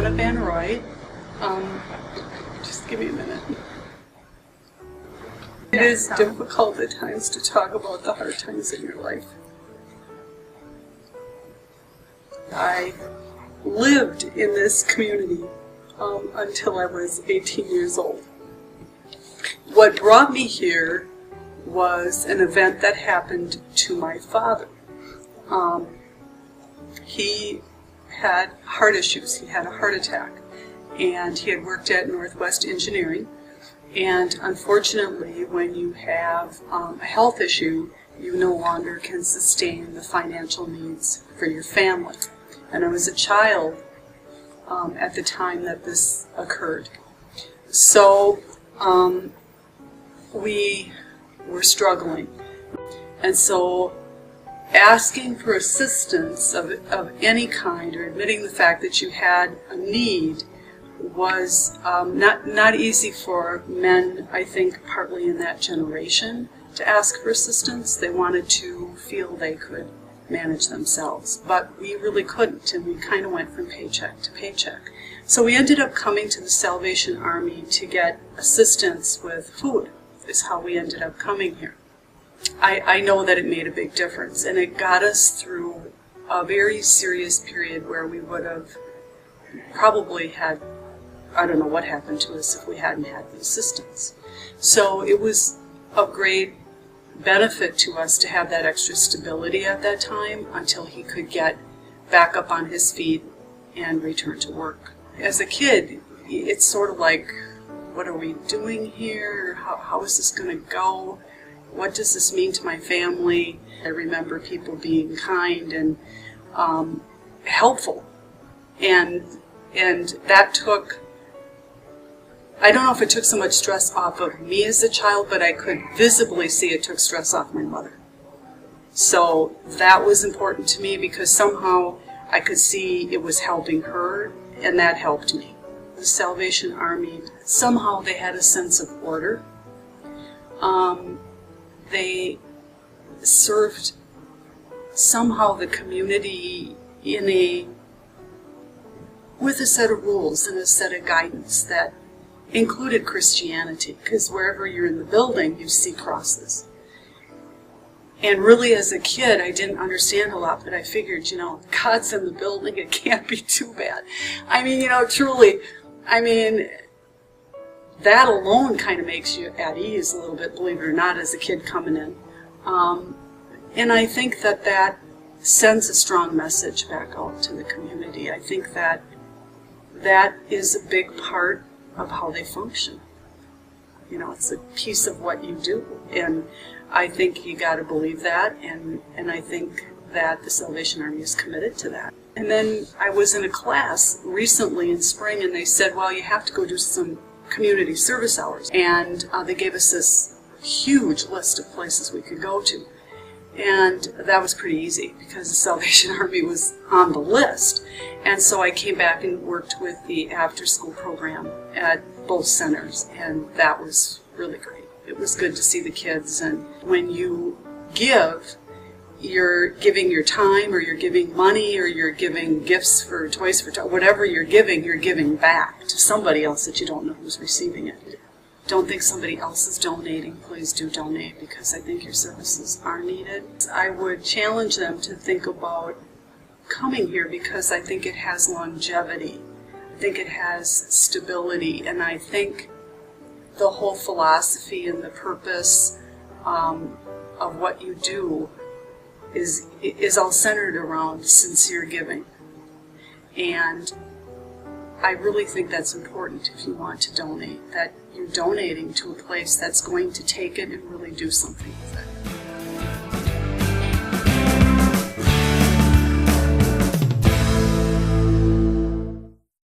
Donna Van Roy. Just give me a minute. It is difficult at times to talk about the hard times in your life. I lived in this community until I was 18 years old. What brought me here was an event that happened to my father. He had heart issues. He had a heart attack, and he had worked at Northwest Engineering. And unfortunately, when you have a health issue, you no longer can sustain the financial needs for your family. And I was a child at the time that this occurred. So we were struggling. And so asking for assistance of any kind, or admitting the fact that you had a need, was not easy for men, I think, partly in that generation, to ask for assistance. They wanted to feel they could manage themselves, but we really couldn't, and we kind of went from paycheck to paycheck. So we ended up coming to the Salvation Army to get assistance with food, is how we ended up coming here. I know that it made a big difference, and it got us through a very serious period where we would have probably had, I don't know what happened to us if we hadn't had the assistance. So it was of great benefit to us to have that extra stability at that time until he could get back up on his feet and return to work. As a kid, it's sort of like, what are we doing here? How is this going to go? What does this mean to my family? I remember people being kind and helpful, and that took, I don't know if it took so much stress off of me as a child, but I could visibly see it took stress off my mother. So that was important to me because somehow I could see it was helping her, and that helped me. The Salvation Army, somehow they had a sense of order. They served somehow the community with a set of rules and a set of guidance that included Christianity, because wherever you're in the building, you see crosses. And really, as a kid, I didn't understand a lot, but I figured, God's in the building, it can't be too bad. I mean, truly, that alone kind of makes you at ease a little bit, believe it or not, as a kid coming in. And I think that sends a strong message back out to the community. I think that is a big part of how they function. It's a piece of what you do. And I think you got to believe that, and I think that the Salvation Army is committed to that. And then I was in a class recently in spring, and they said, well, you have to go do some community service hours. And they gave us this huge list of places we could go to. And that was pretty easy because the Salvation Army was on the list. And so I came back and worked with the after-school program at both centers, and that was really great. It was good to see the kids, and when you give, you're giving your time, or you're giving money, or you're giving gifts for toys for whatever you're giving back to somebody else that you don't know who's receiving it. Don't think somebody else is donating. Please do donate, because I think your services are needed. I would challenge them to think about coming here because I think it has longevity. I think it has stability, and I think the whole philosophy and the purpose of what you do is all centered around sincere giving. And I really think that's important if you want to donate, that you're donating to a place that's going to take it and really do something with it.